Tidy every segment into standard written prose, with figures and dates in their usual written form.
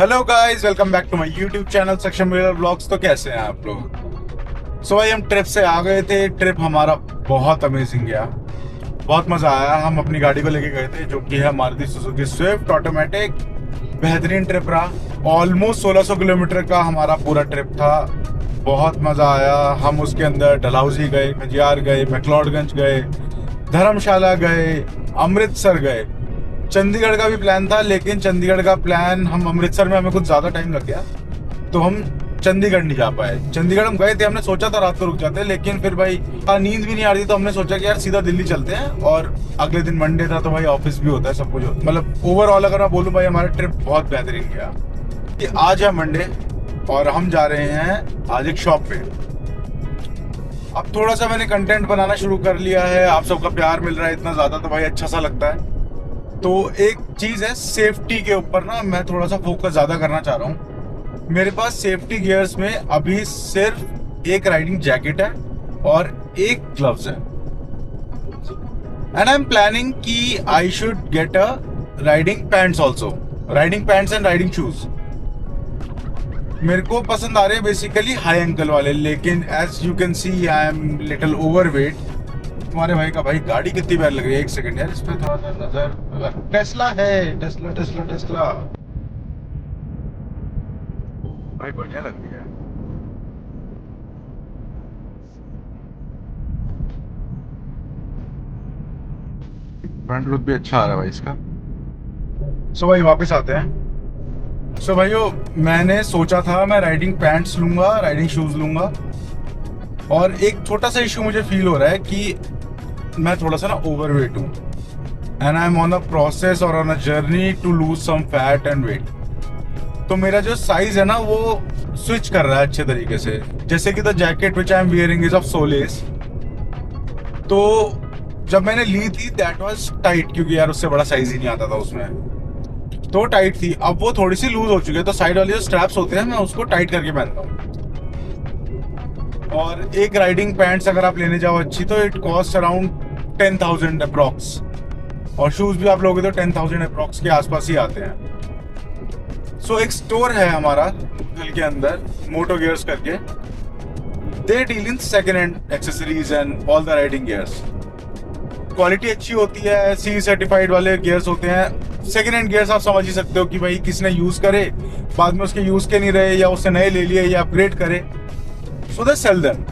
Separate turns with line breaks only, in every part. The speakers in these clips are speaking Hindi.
Hello guys, welcome back to my YouTube channel section mirror blogs. तो कैसे हैं आप लोग? भाई हम ट्रिप से आ गए थे। ट्रिप हमारा बहुत अमेजिंग गया, बहुत मज़ा आया। हम अपनी गाड़ी को लेके गए थे जो कि है मारुति सुजुकी स्विफ्ट ऑटोमेटिक। बेहतरीन ट्रिप रहा। ऑलमोस्ट 1600 किलोमीटर का हमारा पूरा ट्रिप था। बहुत मज़ा आया। हम उसके अंदर डलहौजी गए, खजियार गए, मैक्लोडगंज गए, धर्मशाला गए, अमृतसर गए। चंडीगढ़ का भी प्लान था, लेकिन चंडीगढ़ का प्लान हम अमृतसर में हमें कुछ ज़्यादा टाइम लग गया तो हम चंडीगढ़ नहीं जा पाए। चंडीगढ़ हम गए थे, हमने सोचा था रात को रुक जाते, लेकिन फिर भाई नींद भी नहीं आ रही तो हमने सोचा कि यार सीधा दिल्ली चलते हैं। और अगले दिन मंडे था तो भाई ऑफिस भी होता है, सब कुछ होता है। मतलब ओवरऑल अगर मैं बोलूँ भाई हमारा ट्रिप बहुत बेहतरीन गया। कि आज है मंडे और हम जा रहे हैं आज एक शॉप पे। अब थोड़ा सा मैंने कंटेंट बनाना शुरू कर लिया है, आप सबका प्यार मिल रहा है इतना ज़्यादा तो भाई अच्छा सा लगता है। तो एक चीज़ है सेफ्टी के ऊपर ना, मैं थोड़ा सा फोकस ज़्यादा करना चाह रहा हूँ। मेरे पास सेफ्टी गियर्स में अभी सिर्फ एक राइडिंग जैकेट है और एक ग्लव्स है। एंड आई एम प्लानिंग कि I should get a riding pants also, riding pants and riding shoes. मेरे को पसंद आ रहे हैं बेसिकली हाई एंकल वाले, लेकिन as you can see I am little overweight. तुम्हारे भाई का भाई गाड़ी कितनी प्यारी लग रही है। एक सेकंड यार, इस पे थोड़ा सा नजर। टेस्ला है, टेस्ला टेस्ला टेस्ला भाई बढ़िया लग रही है। फ्रंट लुक भी अच्छा आ रहा है भाई इसका। सो भाई वापस आते हैं। सो भाइयों, मैंने सोचा था मैं राइडिंग पैंट्स लूंगा, राइडिंग शूज लूंगा। और एक छोटा सा इशू मुझे फील हो रहा है कि मैं थोड़ा सा ना ओवरवेट हूँ and I am on a process और on a journey to lose some fat and weight. तो मेरा जो साइज है ना वो स्विच कर रहा है अच्छे तरीके से। जैसे कि the jacket which I am wearing is of solace. तो जब मैंने ली थी दैट वाज टाइट, क्योंकि यार उससे बड़ा साइज ही नहीं आता था उसमें, तो टाइट थी। अब वो थोड़ी सी लूज हो चुकी है तो साइड वाले जो स्ट्रैप्स होते हैं मैं उसको टाइट करके पहनता हूँ। और एक राइडिंग पैंट्स अगर आप लेने जाओ अच्छी तो इट कॉस्ट अराउंड 10,000 अप्रॉक्स। और शूज भी आप लोगे तो 10,000 अप्रॉक्स के आसपास ही आते हैं। सो एक स्टोर है हमारा दिल के अंदर, मोटो गियर्स करके। They deal in second hand accessories and all the riding gears. Quality अच्छी होती है, सी सर्टिफाइड वाले गियर्स होते हैं। सेकेंड हैंड गियर्स आप समझ ही सकते हो कि भाई किसने यूज करे, बाद में उसके यूज के नहीं रहे या उससे नए ले लिए या अपग्रेड करे, सो दे सेल देम।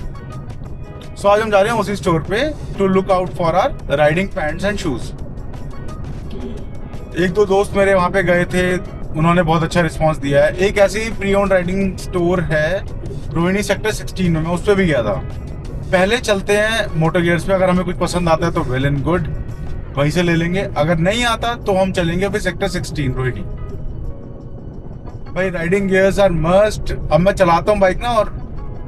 सो आज हम जा रहे हैं उसी स्टोर पे to look out for our riding pants and shoes. एक दो दोस्त मेरे वहाँ पे गए थे, उन्होंने बहुत अच्छा रिस्पांस दिया है। एक ऐसे ही प्री ओन्ड राइडिंग स्टोर है रोहिणी सेक्टर 16 में, मैं उस पर भी गया था। पहले चलते हैं मोटर गियर्स पे, अगर हमें कुछ पसंद आता है तो वेल एंड गुड, वहीं से ले लेंगे। अगर नहीं आता तो हम चलेंगे फिर सेक्टर 16 रोहिणी। भाई राइडिंग गियर्स आर मस्ट। अब मैं चलाता हूँ बाइक ना, और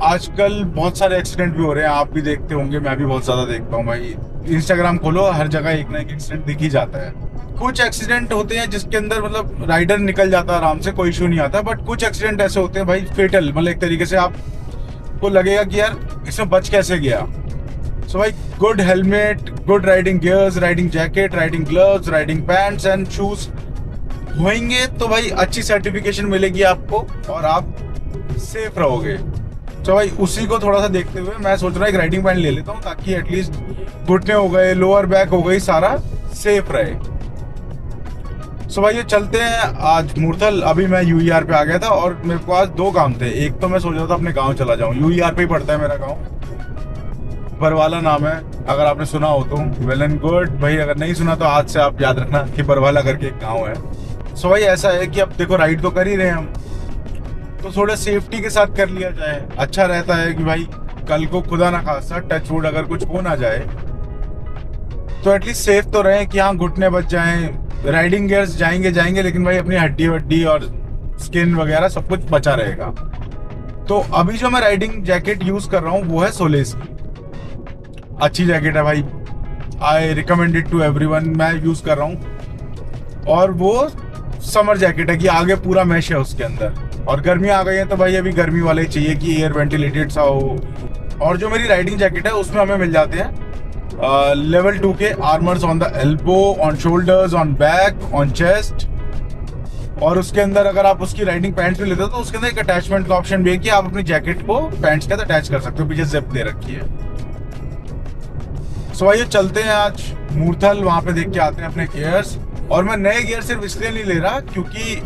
आजकल बहुत सारे एक्सीडेंट भी हो रहे हैं, आप भी देखते होंगे, मैं भी बहुत ज़्यादा देखता हूँ भाई। इंस्टाग्राम खोलो, हर जगह एक ना एक एक्सीडेंट दिख ही जाता है। कुछ एक्सीडेंट होते हैं जिसके अंदर मतलब राइडर निकल जाता है आराम से, कोई इशू नहीं आता। बट कुछ एक्सीडेंट ऐसे होते हैं भाई फेटल, मतलब एक तरीके से आपको लगेगा कि यार इसमें बच कैसे गया। सो भाई good helmet, good riding gears, riding jacket, riding gloves, riding pants and shoes होंगे तो भाई अच्छी सर्टिफिकेशन मिलेगी आपको और आप सेफ रहोगे। तो भाई उसी को थोड़ा सा देखते हुए मैं सोच रहा हूँ एक राइडिंग पैंट ले लेता हूँ, ताकि एटलीस्ट घुटने हो गए, लोअर बैक हो गई, सारा सेफ रहे। सो भाई ये चलते हैं आज मूर्थल। अभी मैं यूईआर पे आ गया था और मेरे पास दो काम थे। एक तो मैं सोच रहा था अपने गांव चला जाऊं, यूईआर पे ही पड़ता है मेरा गांव, बरवाला नाम है, अगर आपने सुना हो तो वेल एंड गुड। भाई अगर नहीं सुना तो आज से आप याद रखना कि बरवाला करके एक गाँव है। सो भाई ऐसा है कि अब देखो राइड तो कर ही रहे हैं हम, तो थोड़ा सेफ्टी के साथ कर लिया जाए। अच्छा रहता है कि भाई कल को खुदा ना खास्ता टच वुड अगर कुछ हो ना जाए तो एटलीस्ट सेफ तो रहे कि हाँ घुटने बच जाएं। राइडिंग गियर्स जाएंगे लेकिन भाई अपनी हड्डी वड्डी और स्किन वगैरह सब कुछ बचा रहेगा। तो अभी जो मैं राइडिंग जैकेट यूज कर रहा हूँ वो है सोलेस की। अच्छी जैकेट है भाई, I recommend it to everyone. मैं यूज कर रहा हूँ और वो समर जैकेट है कि आगे पूरा मैश है उसके अंदर, और गर्मी आ गई है तो भाई अभी गर्मी वाले ही चाहिए कि एयर वेंटिलेटेड सा हो। और जो मेरी राइडिंग जैकेट है उसमें हमें मिल जाते हैं लेवल 2 के armours on the elbow, on shoulders, on back, on chest, और उसके अंदर अगर आप उसकी राइडिंग पैंट्स भी लेते हो तो उसके अंदर एक अटैचमेंट का ऑप्शन भी है कि आप अपनी जैकेट को पैंट्स के साथ अटैच कर सकते हो, पीछे जिप दे रखी है। सो आइए चलते हैं आज मूर्थल, वहां पे देख के आते हैं अपने गियर्स। और मैं नए गियर सिर्फ इसलिए नहीं ले रहा क्योंकि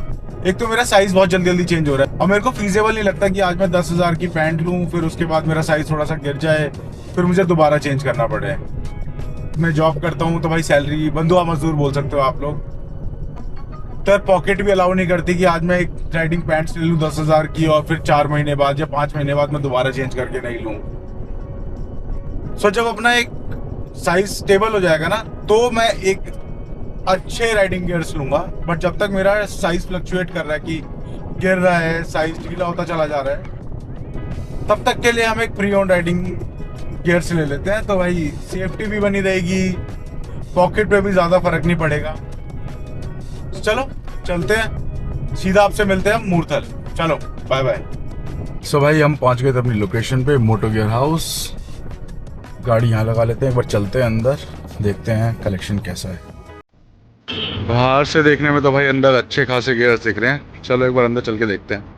एक तो मेरा साइज बहुत जल्दी जल्दी चेंज हो रहा है और मेरे को फीजेबल नहीं लगता कि आज मैं 10,000 की पैंट लूं, फिर उसके बाद मेरा साइज थोड़ा सा गिर जाए, फिर मुझे दोबारा चेंज करना पड़े। मैं जॉब करता हूँ तो भाई सैलरी बंधुआ मजदूर बोल सकते हो आप लोग, तो पॉकेट भी अलाउ नहीं करती कि आज मैं एक राइडिंग पैंट्स ले लूँ 10,000 की और फिर 4 महीने बाद या 5 महीने बाद मैं दोबारा चेंज करके नहीं लूँ। सो जब अपना एक साइज स्टेबल हो जाएगा ना तो मैं एक अच्छे राइडिंग गियर्स लूंगा। बट जब तक मेरा साइज फ्लक्चुएट कर रहा है कि गिर रहा है, साइज ढीला होता चला जा रहा है, तब तक के लिए हम एक प्री ओन राइडिंग गियर्स ले लेते हैं। तो भाई सेफ्टी भी बनी रहेगी, पॉकेट पे भी ज्यादा फर्क नहीं पड़ेगा। तो चलो चलते हैं, सीधा आपसे मिलते हैं मूर्थल। चलो बाय बाय। सो भाई हम पहुंच गए थे अपनी लोकेशन पे, मोटो गियर हाउस। गाड़ी यहाँ लगा लेते हैं, एक बार चलते हैं अंदर, देखते हैं कलेक्शन कैसा है। बाहर से देखने में तो भाई अंदर अच्छे खासे गियर्स दिख रहे हैं, चलो एक बार अंदर चल के देखते हैं।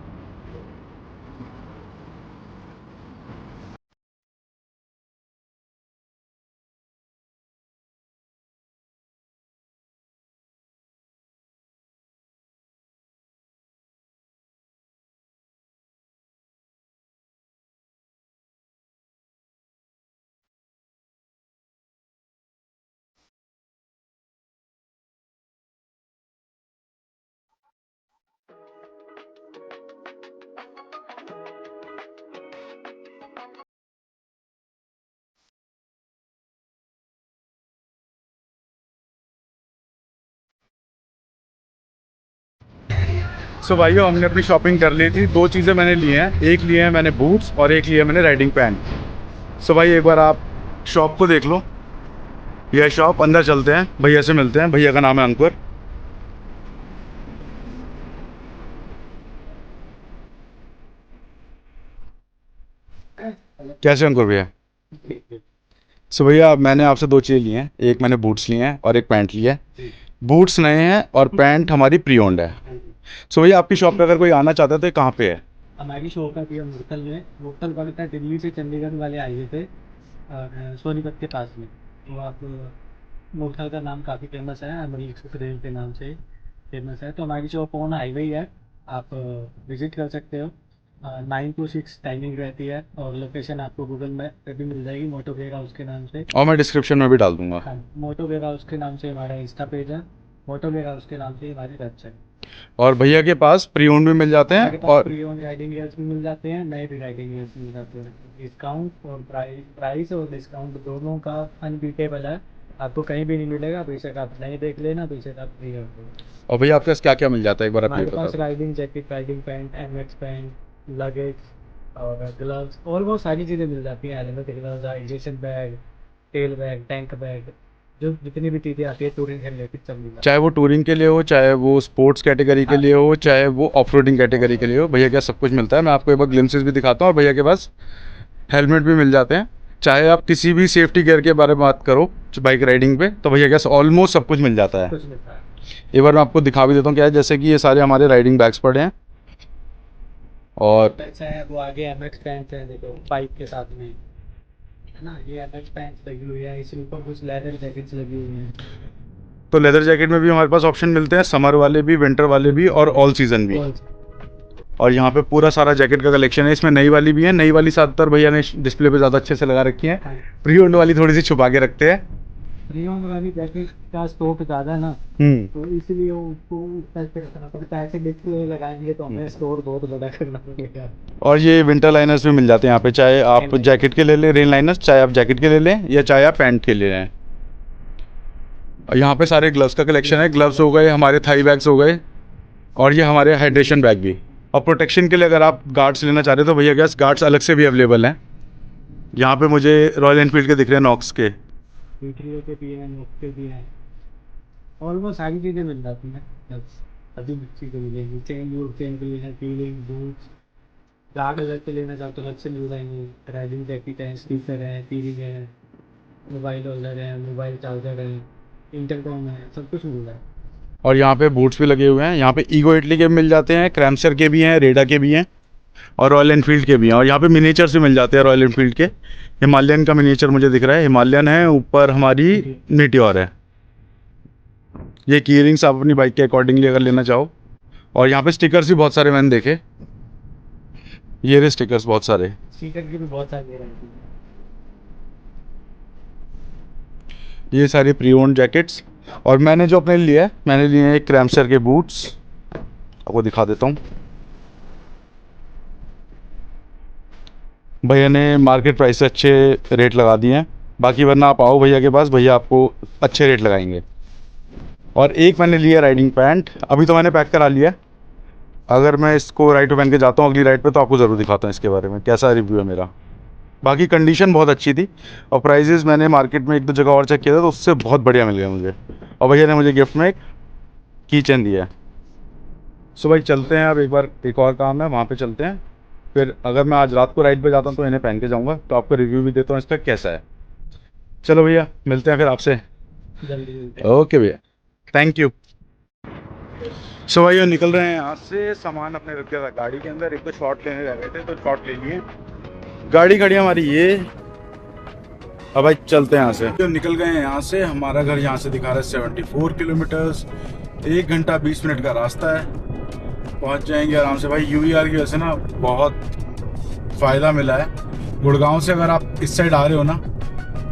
सो भाइयों हमने अपनी शॉपिंग कर ली थी, दो चीज़ें मैंने ली हैं, एक लिए हैं मैंने बूट्स और एक लिए मैंने राइडिंग पैंट। सो भाई एक बार आप शॉप को देख लो, यह शॉप, अंदर चलते हैं, भैया से मिलते हैं। भैया का नाम है अंकुर। कैसे अंकुर भैया? सो भैया मैंने आपसे दो चीज़ें ली हैं, एक मैंने बूट्स लिए हैं और एक पैंट लिया है। बूट्स नए हैं और पैंट हमारी प्री ओन्ड है। सो भैया आपकी शॉप पे अगर कोई आना चाहता है तो ये कहाँ पे है?
हमारी शॉप है भैया मूर्थल में। मूर्थल पड़ता है दिल्ली से चंडीगढ़ वाले हाईवे पे, और सोनीपत के पास में। तो आप, मूर्थल का नाम काफ़ी फेमस है, अमरीक सुखदेव के नाम से फेमस है। तो हमारी शॉप ऑन हाईवे ही है, आप विज़िट कर सकते हो। 9 to 6 टाइमिंग रहती है और लोकेशन आपको गूगल मैप पे भी मिल जाएगी, मोटो वेयर हाउस के नाम से।
और मैं डिस्क्रिप्शन में भी डाल दूंगा।
हाँ, मोटो वेयर हाउस के नाम से हमारा इंस्टा पेज है, मोटो वेयर हाउस के नाम से हमारी वेबसाइट।
और भैया के पास प्री ओन्ड भी मिल जाते
हमारे
हैं
पास
और
प्री ओन्ड राइडिंग गियर्स भी मिल जाते हैं, नए भी राइडिंग गियर्स मिल जाते हैं। डिस्काउंट और प्राइस और डिस्काउंट दोनों का अनबीटेबल है, आपको कहीं भी नहीं मिलेगा। बेशक आप नए देख लेना, बेशक आप प्री ओन्ड लो।
और भैया आपके पास क्या क्या मिल जाता है एक बार आप ये
हमारे
बता
पास
दो।
Riding jacket, riding pant, MX pant, luggage और ग्लव्स, ऑलमोस्ट सारी चीज़ें मिल जाती हैं। Helmet, gloves, hydration bag, tell bag, tank bag, जो जितनी भी चीज़ें आती है टूरिंग से रिलेटेड सब मिल जाती
चाहे वो टूरिंग के लिए हो, चाहे वो स्पोर्ट्स कैटेगरी के
है।
लिए हो, चाहे वो ऑफ रोडिंग कैटेगरी के लिए हो, भैया के पास सब कुछ मिलता है। मैं आपको एक बार ग्लिम्सेस भी दिखाता हूँ। और भैया के पास हेलमेट भी मिल जाते हैं, चाहे आप किसी भी सेफ्टी गियर के बारे में बात करो बाइक राइडिंग पे, तो भैया के पास ऑलमोस्ट सब कुछ मिल जाता है।
कुछ मिलता है।
एक बार मैं आपको दिखा भी देता हूँ क्या है, जैसे कि ये सारे हमारे राइडिंग बैग्स पड़े हैं और
अच्छा है वो आगे एमएक्स पैंट है, देखो बाइक के साथ में है ना, ये एमएक्स पैंट लगी हुई है, इसके ऊपर कुछ लेदर जैकेट्स लगी हुई हैं।
तो लेदर जैकेट में भी हमारे पास ऑप्शन मिलते हैं, समर वाले भी, विंटर वाले भी और ऑल सीजन भी।
और
और यहाँ पे पूरा सारा जैकेट का कलेक्शन है, इसमें नई वाली भी है। नई वाली ज़्यादातर भैया ने डिस्प्ले पे ज़्यादा अच्छे से लगा रखी है, प्री ओन्ड वाली थोड़ी सी छुपा के रखते हैं।
रियोन वाली जैकेट का स्टॉक ज़्यादा है ना, तो इसलिए उसको पैसे रखना पड़ता है। ऐसे डिस्प्ले लगाएंगे तो हमें स्टोर बहुत बड़ा करना पड़ेगा।
और ये विंटर लाइनर्स भी मिल जाते हैं यहाँ पे, चाहे आप जैकेट के ले लें रेन लाइनर्स, चाहे आप जैकेट के ले लें या चाहे आप पैंट के ले लें। और यहाँ पे सारे ग्लव्स का कलेक्शन है, ग्लव्स हो गए, हमारे थाई बैग्स हो गए, और ये हमारे हाइड्रेशन बैग भी। और प्रोटेक्शन के लिए अगर आप गार्ड्स लेना चाह रहे हो तो भैया गैस गार्ड्स अलग से भी अवेलेबल हैं। यहाँ पे मुझे रॉयल एनफील्ड के दिख रहे हैं, नॉक्स के।
वीडियो के भी हैं, नोट के भी हैं, ऑलमोस्ट सारी चीज़ें मिल जाती हैं। अभी मिक्सी को मिलेंगी, चेन के लिए पीलिंग बूट्स, दाग अलग से लेना चाहते हो अलग से मिल जाएंगे। राइडिंग जैकेट है, स्पीकर है, टीवी है, मोबाइल होल्डर है, मोबाइल चार्जर है, इंटरकॉम है, सब कुछ मिल रहा है।
और यहाँ पे बूट्स भी लगे हुए हैं। यहाँ पे ईगो इटली के भी मिल जाते हैं, क्रैमस्टर के भी हैं, रेडा के भी हैं और रॉयल एनफील्ड के भी हैं। और यहाँ पे मिनीचर्स भी मिल जाते हैं रॉयल एनफील्ड के। हिमालयन का मिनीचर मुझे दिख रहा है, हिमालयन है, ऊपर हमारी मीटियोर है। ये की रिंग्स आप अपनी बाइक के अकॉर्डिंगली अगर लेना चाहो। और यहाँ पे स्टिकर्स भी बहुत सारे मैंने देखे, ये रहे स्टिकर्स बहुत सारे।
स्टिकर की भी बहुत सारी वैरायटी है।
ये सारी प्री ओन्ड जैकेट्स। और मैंने जो अपने लिए मैंने लिए हैं क्रैमस्टर के बूट्स, आपको दिखा देता हूँ। भैया ने मार्केट प्राइस से अच्छे रेट लगा दिए हैं, बाकी वरना आप आओ भैया के पास, भैया आपको अच्छे रेट लगाएंगे। और एक मैंने लिया राइडिंग पैंट, अभी तो मैंने पैक करा लिया है। अगर मैं इसको राइड पे पहन के जाता हूँ अगली राइड पे तो आपको ज़रूर दिखाता हूँ इसके बारे में कैसा रिव्यू है मेरा। बाकी कंडीशन बहुत अच्छी थी और प्राइजेस मैंने मार्केट में एक दो जगह और चेक किया था तो उससे बहुत बढ़िया मिल गया मुझे। और भैया ने मुझे गिफ्ट में एक की चेन दिया है। सो भाई चलते हैं, अब एक बार एक और काम है वहाँ पे चलते हैं। फिर अगर मैं आज रात को राइड पे जाता हूँ तो इन्हें पहन के जाऊँगा, तो आपको रिव्यू भी देता हूँ इसका कैसा है। चलो भैया मिलते हैं फिर आपसे।
जल्दी मिलते हैं।
ओके भैया, थैंक यू। सो भाई ये निकल रहे हैं यहाँ से, सामान अपने रख दिया था गाड़ी के अंदर, एक तो शॉट लेने रह गए थे तो शॉट ले लिए। गाड़ी खड़ी है हमारी ये। अब भाई चलते हैं यहाँ से। जो निकल गए हैं यहाँ से, हमारा घर यहाँ से दिखा रहा है 74 किलोमीटर्स, 1 घंटा 20 मिनट का रास्ता है, पहुँच जाएंगे आराम से। भाई यूईआर की वजह से ना बहुत फ़ायदा मिला है। गुड़गांव से अगर आप इस साइड आ रहे हो ना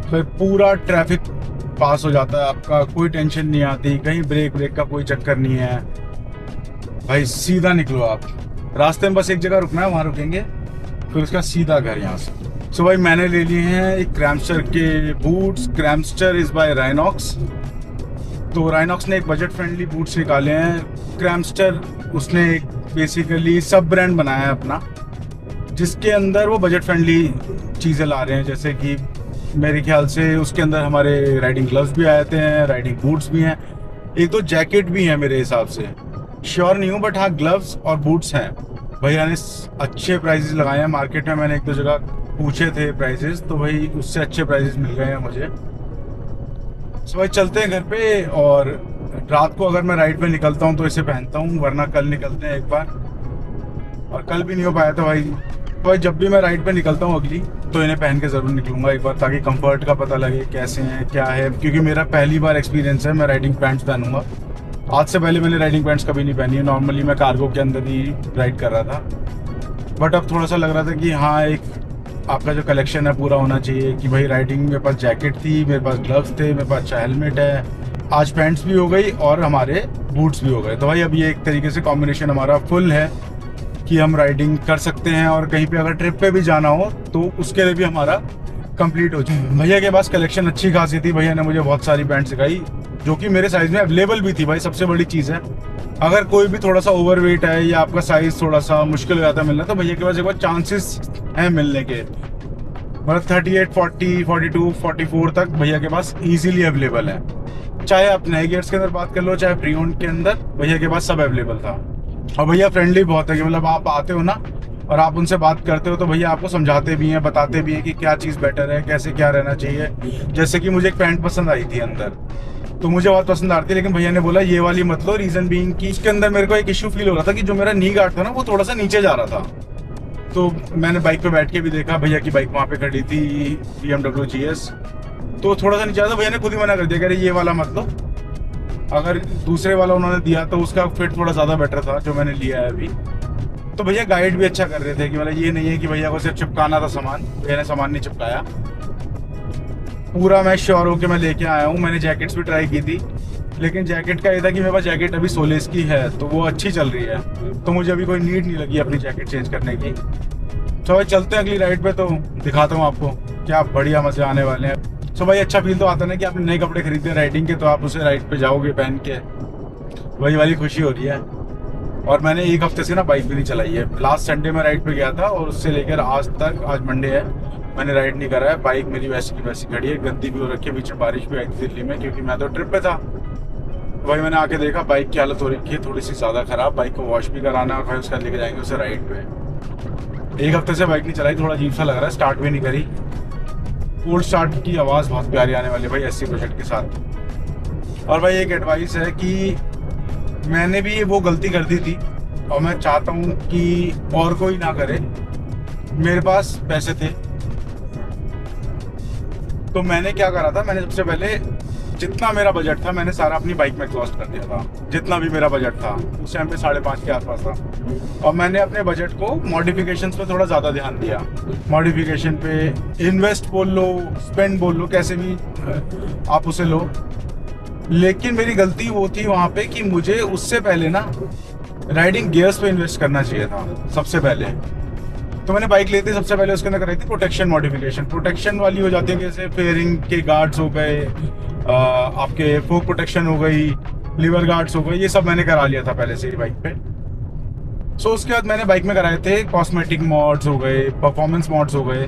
तो पूरा ट्रैफिक पास हो जाता है आपका, कोई टेंशन नहीं आती, कहीं ब्रेक का कोई चक्कर नहीं है भाई, सीधा निकलो आप। रास्ते में बस एक जगह रुकना है, वहाँ रुकेंगे, फिर उसका सीधा घर यहाँ से। सो भाई मैंने ले लिए हैं एक क्रैमस्टर के boots. Cramster is by Rynox. तो राइनॉक्स ने एक बजट फ्रेंडली बूट्स निकाले हैं। क्रैमस्टर उसने एक बेसिकली सब ब्रांड बनाया है अपना, जिसके अंदर वो बजट फ्रेंडली चीज़ें ला रहे हैं। जैसे कि मेरे ख्याल से उसके अंदर हमारे राइडिंग ग्लव्स भी आए हैं, राइडिंग बूट्स भी हैं, एक दो जैकेट भी हैं मेरे हिसाब से, श्योर नहीं हूँ, बट हाँ ग्लव्स और बूट्स हैं। भैया ने अच्छे प्राइजेस लगाए हैं। मार्केट में मैंने एक दो जगह पूछे थे प्राइजेस, तो भाई उससे अच्छे प्राइजेस मिल गए हैं मुझे। सो भाई चलते हैं घर पे, और रात को अगर मैं राइड पे निकलता हूँ तो इसे पहनता हूँ, वरना कल निकलते हैं एक बार, और कल भी नहीं हो पाया तो भाई जब भी मैं राइड पे निकलता हूँ अगली, तो इन्हें पहन के ज़रूर निकलूँगा एक बार, ताकि कंफर्ट का पता लगे कैसे हैं क्या है, क्योंकि मेरा पहली बार एक्सपीरियंस है मैं राइडिंग पैंट्स पहनूंगा। आज से पहले मैंने राइडिंग पैंट्स कभी नहीं पहनी है, नॉर्मली मैं कार्गो के अंदर ही राइड कर रहा था। बट अब थोड़ा सा लग रहा था कि हाँ एक आपका जो कलेक्शन है पूरा होना चाहिए, कि भाई राइडिंग मेरे पास जैकेट थी, मेरे पास ग्लव्स थे, मेरे पास अच्छा हेलमेट है, आज पैंट्स भी हो गई और हमारे बूट्स भी हो गए। तो भाई अब ये एक तरीके से कॉम्बिनेशन हमारा फुल है कि हम राइडिंग कर सकते हैं, और कहीं पे अगर ट्रिप पे भी जाना हो तो उसके लिए भी हमारा कंप्लीट हो जाए। भैया के पास कलेक्शन अच्छी खासी थी, भैया ने मुझे बहुत सारी पैंट सिखाई जो कि मेरे साइज़ में अवेलेबल भी थी। भाई सबसे बड़ी चीज़ है, अगर कोई भी थोड़ा सा ओवरवेट है या आपका साइज़ थोड़ा सा मुश्किल हो जाता है मिलना, तो भैया के पास एक बार चांसेस हैं मिलने के। मतलब 38, 40, 42, 44 तक भैया के पास इजीली अवेलेबल है। चाहे आप नए गियर्स के अंदर बात कर लो, चाहे प्री ओन्ड के अंदर, भैया के पास सब अवेलेबल था। और भैया फ्रेंडली बहुत है कि मतलब आप आते हो ना और आप उनसे बात करते हो तो भैया आपको समझाते भी हैं, बताते भी हैं कि क्या चीज़ बेटर है, कैसे क्या रहना चाहिए। जैसे कि मुझे एक पैंट पसंद आई थी अंदर, तो मुझे बहुत पसंद आ रही थी, लेकिन भैया ने बोला ये वाली मत लो, रीज़न बीइंग कि इसके अंदर मेरे को एक इशू फील हो रहा था कि जो मेरा नी गार्ड था ना वो थोड़ा सा नीचे जा रहा था। तो मैंने बाइक पे बैठ के भी देखा, भैया की बाइक वहाँ पे खड़ी थी BMW GS, तो थोड़ा सा नीचे आ था। भैया ने खुद ही मना कर दिया, कह रहे ये वाला मत लो। अगर दूसरे वाला उन्होंने दिया तो उसका फिट थोड़ा ज़्यादा बेटर था जो मैंने लिया है अभी। तो भैया गाइड भी अच्छा कर रहे थे कि मतलब ये नहीं है कि भैया को सिर्फ चिपकाना था सामान, भैया ने सामान नहीं चिपकाया। पूरा मैं श्योर होकर मैं लेके आया हूँ। मैंने जैकेट्स भी ट्राई की थी, लेकिन जैकेट का ये था कि मेरे पास जैकेट अभी सोलेस की है तो वो अच्छी चल रही है, तो मुझे अभी कोई नीड नहीं लगी अपनी जैकेट चेंज करने की। तो भाई चलते हैं अगली राइड पे, तो दिखाता हूँ आपको क्या बढ़िया मजे आने वाले हैं। सो भाई अच्छा फील तो आता है ना कि आपने नए कपड़े खरीदे राइडिंग के, तो आप उसे राइड पे जाओगे पहन के, वही वाली खुशी हो रही है। और मैंने एक हफ्ते से ना बाइक भी नहीं चलाई है। लास्ट संडे में राइड पे गया था और उससे लेकर आज तक, आज मंडे है, मैंने राइड नहीं करा है। बाइक मेरी वैसी की वैसी खड़ी है, गंदी भी हो रखी है, बीच में बारिश भी आई थी दिल्ली में क्योंकि मैं तो ट्रिप पे था। भाई मैंने आके देखा बाइक की हालत हो रखी है थोड़ी सी ज़्यादा ख़राब, बाइक को वॉश भी कराना और भाई उसका लेके जाएंगे उसे राइड पे। एक हफ्ते से बाइक नहीं चलाई, थोड़ा अजीब सा लग रहा है, स्टार्ट भी नहीं करी। कोल्ड स्टार्ट की आवाज़ बहुत प्यारी आने वाली है भाई 80% के साथ। और भाई एक एडवाइस है कि मैंने भी वो गलती कर दी थी और मैं चाहता हूँ कि और कोई ना करे। मेरे पास पैसे थे तो मैंने क्या करा था, मैंने सबसे पहले जितना मेरा बजट था मैंने सारा अपनी बाइक में एग्जॉस्ट कर दिया था। जितना भी मेरा बजट था उस टाइम पे 5.5 के आसपास था, और मैंने अपने बजट को मॉडिफिकेशंस पे थोड़ा ज़्यादा ध्यान दिया। मॉडिफिकेशन पे इन्वेस्ट बोल लो, स्पेंड बोल लो, कैसे भी आप उसे लो। लेकिन मेरी गलती वो थी वहाँ पे कि मुझे उससे पहले ना राइडिंग गियर्स पे इन्वेस्ट करना चाहिए था सबसे पहले। तो मैंने बाइक ली थी, सबसे पहले उसके अंदर कराई थी प्रोटेक्शन मॉडिफिकेशन। प्रोटेक्शन वाली हो जाती है जैसे फेयरिंग के गार्ड्स हो गए, आपके फोक प्रोटेक्शन हो गई, लीवर गार्ड्स हो गए, ये सब मैंने करा लिया था पहले से ही बाइक पे। सो उसके बाद मैंने बाइक में कराए थे कॉस्मेटिक मॉड्स हो गए, परफॉर्मेंस मॉड्स हो गए,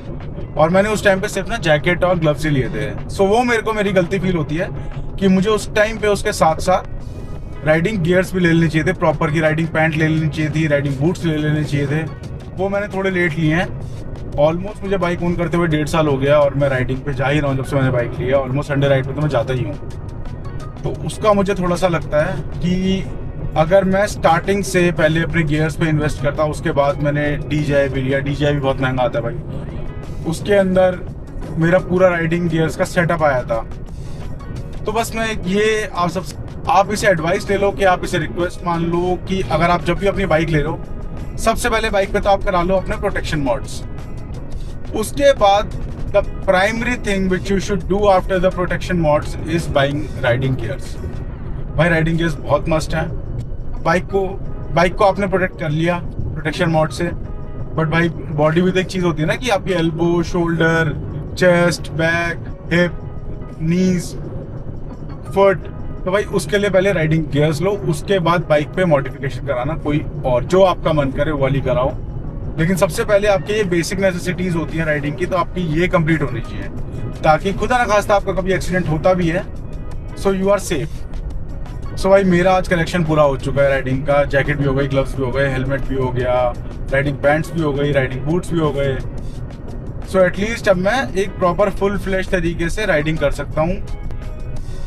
और मैंने उस टाइम पे सिर्फ ना जैकेट और ग्लव्स ही लिए थे। सो वो मेरे को मेरी गलती फील होती है कि मुझे उस टाइम पे उसके साथ साथ राइडिंग गियर्स भी ले लेने चाहिए थे, प्रॉपर की राइडिंग पैंट ले लेनी चाहिए थी, राइडिंग बूट्स ले लेने चाहिए थे। वो मैंने थोड़े लेट लिए हैं। ऑलमोस्ट मुझे बाइक ओन करते हुए 1.5 साल हो गया और मैं राइडिंग पे जा ही रहा हूँ जब से मैंने बाइक ली है। ऑलमोस्ट संडे राइड पे तो मैं जाता ही हूँ। तो उसका मुझे थोड़ा सा लगता है कि अगर मैं स्टार्टिंग से पहले अपने गियर्स पे इन्वेस्ट करता, उसके बाद मैंने DJI भी लिया। DJI भी बहुत महंगा आता है भाई, उसके अंदर मेरा पूरा राइडिंग गियर्स का सेटअप आया था। तो बस मैं ये आप इसे एडवाइस ले लो कि आप इसे रिक्वेस्ट मान लो कि अगर आप जब भी अपनी बाइक ले लो, सबसे पहले बाइक पे तो आप करा लो अपने प्रोटेक्शन मॉड्स। उसके बाद the primary thing which you should do after the protection mods is buying riding gears. भाई राइडिंग गियर्स बहुत मस्ट है। बाइक को आपने प्रोटेक्ट कर लिया प्रोटेक्शन मॉड से, बट भाई बॉडी भी तो एक चीज़ होती है ना कि आपकी elbow, shoulder, chest, back, hip, knees, foot. तो भाई उसके लिए पहले राइडिंग गियर्स लो, उसके बाद बाइक पे मॉडिफिकेशन कराना कोई और जो आपका मन करे वो वाली कराओ। लेकिन सबसे पहले आपके ये बेसिक नेसेसिटीज होती हैं राइडिंग की, तो आपकी ये कंप्लीट होनी चाहिए, ताकि खुदा ना खास्ता आपका कभी एक्सीडेंट होता भी है सो यू आर सेफ। सो भाई मेरा आज कलेक्शन पूरा हो चुका है राइडिंग का। जैकेट भी हो गई, ग्लव्स भी हो गए, हेलमेट भी हो गया, राइडिंग पैंट्स भी हो गई, राइडिंग बूट्स भी हो गए। सो एटलीस्ट अब मैं एक प्रॉपर फुल फ्लैश तरीके से राइडिंग कर सकता हूँ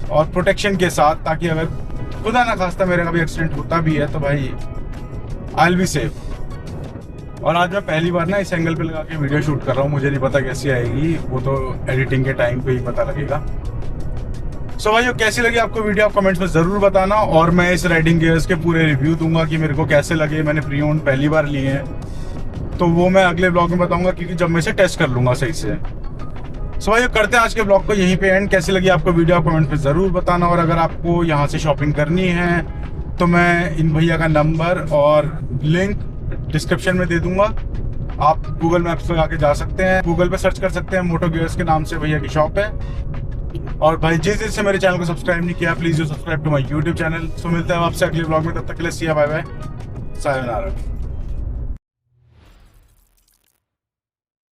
और प्रोटेक्शन के साथ, ताकि अगर खुदा ना खास्ता मेरा कभी एक्सीडेंट होता भी है तो भाई आई विल बी सेफ। और आज मैं पहली बार ना इस एंगल पे लगा के वीडियो शूट कर रहा हूँ, मुझे नहीं पता कैसी आएगी, वो तो एडिटिंग के टाइम पे ही पता लगेगा। सो भाई कैसी लगी आपको वीडियो, आप कमेंट्स में ज़रूर बताना, और मैं इस राइडिंग गियर्स के पूरे रिव्यू दूंगा कि मेरे को कैसे लगे। मैंने प्री ओन पहली बार लिए हैं तो वो मैं अगले ब्लॉग में बताऊंगा, क्योंकि जब मैं इसे टेस्ट कर लूँगा सही से। सो भाई करते हैं आज के ब्लॉग को यहीं पे एंड। कैसी लगी आपको वीडियो आप कमेंट में ज़रूर बताना, और अगर आपको यहाँ से शॉपिंग करनी है तो मैं इन भैया का नंबर और लिंक डिस्क्रिप्शन में दे दूंगा। आप गूगल मैप्स लगा के जा सकते हैं, गूगल पे सर्च कर सकते हैं, मोटो गियर्स के नाम से भैया की शॉप है। और भाई जिस मेरे चैनल को सब्सक्राइब नहीं किया, please do subscribe to my YouTube channel. So मिलते हैं आपसे अगले ब्लॉग में, तब तक के लिए सी बाय बाय, सायोनारा।